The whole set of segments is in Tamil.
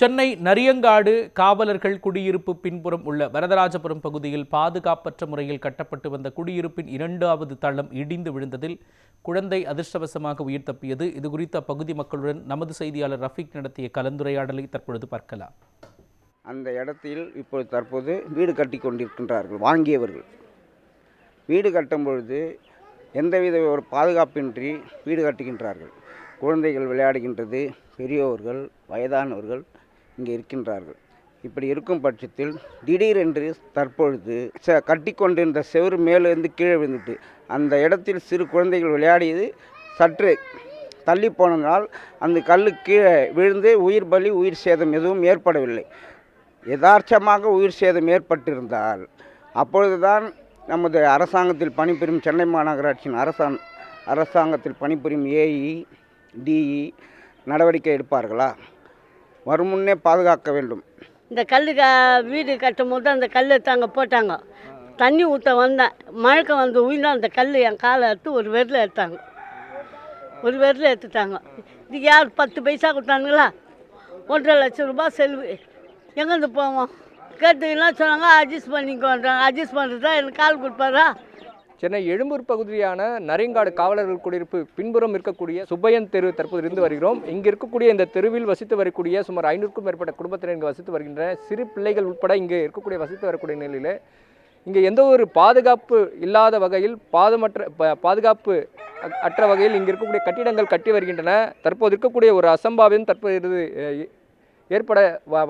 சென்னை நரியங்காடு காவலர்கள் குடியிருப்பு பின்புறம் உள்ள வரதராஜபுரம் பகுதியில் பாதுகாப்பற்ற முறையில் கட்டப்பட்டு வந்த குடியிருப்பின் 2வது தளம் இடிந்து விழுந்ததில் குழந்தை அதிர்ஷ்டவசமாக உயிர் தப்பியது. இதுகுறித்து அப்பகுதி மக்களுடன் நமது செய்தியாளர் ரஃபீக் நடத்திய கலந்துரையாடலை தற்பொழுது பார்க்கலாம். அந்த இடத்தில் தற்போது வீடு கட்டி கொண்டிருக்கின்றார்கள். வாங்கியவர்கள் வீடு கட்டும் பொழுது எந்தவித ஒரு பாதுகாப்பின்றி வீடு கட்டுகின்றார்கள். குழந்தைகள் விளையாடுகின்றது, பெரியோர்கள், வயதானவர்கள் இங்கே இருக்கின்றார்கள். இப்படி இருக்கும் பட்சத்தில் திடீரென்று தற்பொழுது கட்டி கொண்டிருந்த செவரு மேலிருந்து கீழே விழுந்துட்டு அந்த இடத்தில் சிறு குழந்தைகள் விளையாடியது சற்று தள்ளி போனதால் அந்த கல் கீழே விழுந்து உயிர் சேதம் எதுவும் ஏற்படவில்லை. யதார்த்தமாக உயிர் சேதம் ஏற்பட்டிருந்தால் அப்பொழுதுதான் நமது அரசாங்கத்தில் பணிபுரியும் சென்னை மாநகராட்சியின் அரசாங்கத்தில் பணிபுரியும் ஏஇ டிஇ நடவடிக்கை எடுப்பார்களா? வரும் முன்னே பாதுகாக்க வேண்டும். இந்த கல் வீடு கட்டும் போது அந்த கல் எடுத்தாங்க போட்டாங்க. தண்ணி ஊற்ற வந்தேன், மழக்கம் வந்து உயிர்ந்தா அந்த கல் என் காலை எடுத்து ஒரு விரல எடுத்துட்டாங்க. இதுக்கு யார் 10 பைசா கொடுத்தானுங்களா? 1.5 லட்சம் ரூபாய் செலவு. எங்கேருந்து போவோம்? கேட்டுலாம் சொன்னாங்க அட்ஜஸ்ட் பண்ணிக்கோன்றாங்க. அட்ஜஸ்ட் பண்ணுறது தான் எனக்கு கால் கொடுப்பாரா? சென்னை எழும்பூர் பகுதியான நரியங்காடு காவலர்கள் குடியிருப்பு பின்புறம் இருக்கக்கூடிய சுப்பையன் தெரு தற்போது இருந்து வருகிறோம். இங்கே இருக்கக்கூடிய இந்த தெருவில் வசித்து வரக்கூடிய சுமார் 500க்கும் மேற்பட்ட குடும்பத்தினர் இங்கே வசித்து வருகின்ற சிறு பிள்ளைகள் உட்பட இங்கே இருக்கக்கூடிய வசித்து வரக்கூடிய நிலையில் இங்கே எந்த ஒரு பாதுகாப்பு இல்லாத வகையில் பாதுகாப்பு அற்ற வகையில் இங்கே இருக்கக்கூடிய கட்டிடங்கள் கட்டி வருகின்றன. தற்போது இருக்கக்கூடிய ஒரு அசம்பாவிதம் தற்போது ஏற்பட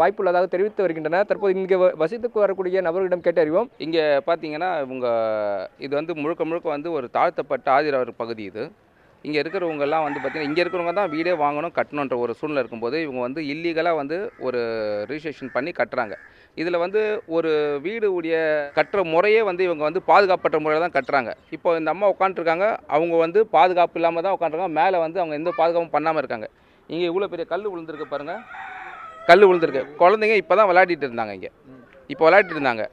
வாய்ப்புள்ளதாக தெரிவித்து வருகின்றன. தற்போது இங்கே வசித்துக்கு வரக்கூடிய நபர்களிடம் கேட்டறிவோம். இங்கே பார்த்தீங்கன்னா இது வந்து முழுக்க ஒரு தாழ்த்தப்பட்ட ஆதிரார் பகுதி. இது இங்கே இருக்கிறவங்கெல்லாம் பார்த்தீங்கன்னா இங்கே இருக்கிறவங்க தான் வீடே வாங்கணும் கட்டணுன்ற ஒரு சூழ்நிலை இருக்கும்போது இவங்க இல்லீகலாக ஒரு ரிஜிஸ்ட்ரேஷன் பண்ணி கட்டுறாங்க. இதில் ஒரு வீடு உடைய கட்டுற முறையே இவங்க பாதுகாப்பற்ற முறையில் தான் கட்டுறாங்க. இப்போ இந்த அம்மா உட்காந்துருக்காங்க, அவங்க பாதுகாப்பு இல்லாமல் தான் உட்காந்துருக்காங்க. மேலே அவங்க எந்த பாதுகாப்பும் பண்ணாமல் இருக்காங்க. இங்கே இவ்வளோ பெரிய கல் விழுந்திருக்கு பாருங்கள். கல் விழுந்திருக்கு. குழந்தைங்க இப்போ தான் விளையாடிட்டு இருந்தாங்க.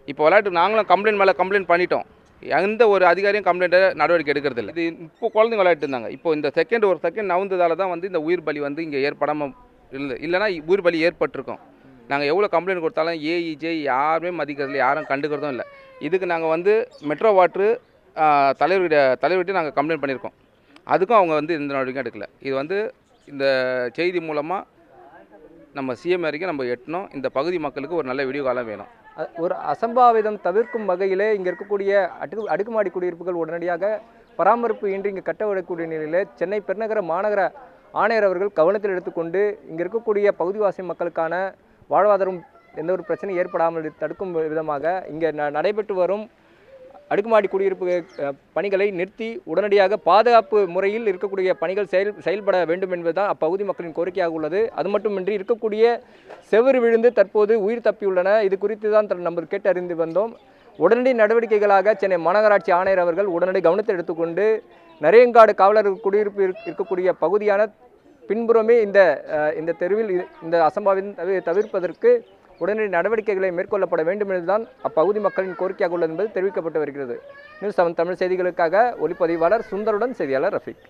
இப்போ நாங்களும் கம்ப்ளைண்ட் மேலே கம்ப்ளைண்ட் பண்ணிட்டோம். எந்த ஒரு அதிகாரியும் நடவடிக்கை எடுக்கிறதில்ல. இது இப்போ குழந்தைங்க விளையாட்டு இருந்தாங்க. இப்போ இந்த ஒரு செகண்ட் நவுந்ததால் தான் இந்த உயிர் பலி இங்கே ஏற்படாமல் இல்லைன்னா உயிர் பலி ஏற்பட்டிருக்கோம். நாங்கள் எவ்வளோ கம்ப்ளைண்ட் கொடுத்தாலும் ஏஇஜே யாருமே மதிக்கிறதில்ல, யாரும் கண்டுக்கிறதும் இல்லை. இதுக்கு நாங்கள் மெட்ரோ வாட்ரு தலைவர்கிட்ட நாங்கள் கம்ப்ளைண்ட் பண்ணியிருக்கோம். அதுக்கும் அவங்க எந்த நடவடிக்கையும் எடுக்கல. இது இந்த செய்தி மூலமாக நம்ம சிஎம் வரைக்கும் நம்ம எட்டணும். இந்த பகுதி மக்களுக்கு ஒரு நல்ல விடிவு காலம் வேணும். ஒரு அசம்பாவிதம் தவிர்க்கும் வகையிலே இங்கே இருக்கக்கூடிய அடுக்குமாடி குடியிருப்புகள் உடனடியாக பராமரிப்பு இன்றி இங்கே கட்டவிடக்கூடிய நிலையில் சென்னை பெருநகர மாநகர ஆணையர் அவர்கள் கவனத்தில் எடுத்துக்கொண்டு இங்கே இருக்கக்கூடிய பகுதிவாசி மக்களுக்கான வாழ்வாதாரம் எந்த ஒரு பிரச்சனை ஏற்படாமல் தடுக்கும் விதமாக இங்கே நடைபெற்று வரும் அடுக்குமாடி குடியிருப்பு பணிகளை நிறுத்தி உடனடியாக பாதுகாப்பு முறையில் இருக்கக்கூடிய பணிகள் செயல்பட வேண்டும் என்பதுதான் அப்பகுதி மக்களின் கோரிக்கையாக உள்ளது. அது மட்டுமின்றி இருக்கக்கூடிய செவறு விழுந்து தற்போது உயிர் தப்பியுள்ளன. இது குறித்து தான் நம்ம கேட்டு அறிந்து வந்தோம். உடனடி நடவடிக்கைகளாக சென்னை மாநகராட்சி ஆணையர் அவர்கள் உடனடி கவனத்தை எடுத்துக்கொண்டு நரியங்காடு காவலர்கள் குடியிருப்பு இருக்கக்கூடிய பகுதியான பின்புறமே இந்த தெருவில் இந்த அசம்பாவிதம் தவிர்ப்பதற்கு உடனடி நடவடிக்கைகளை மேற்கொள்ளப்பட வேண்டும் என்பதுதான் அப்பகுதி மக்களின் கோரிக்கையாக உள்ளது என்பது தெரிவிக்கப்பட்டு வருகிறது. நியூஸ் 7 தமிழ் செய்திகளுக்காக ஒளிப்பதிவாளர் சுந்தருடன் செய்தியாளர் ரஃபீக்.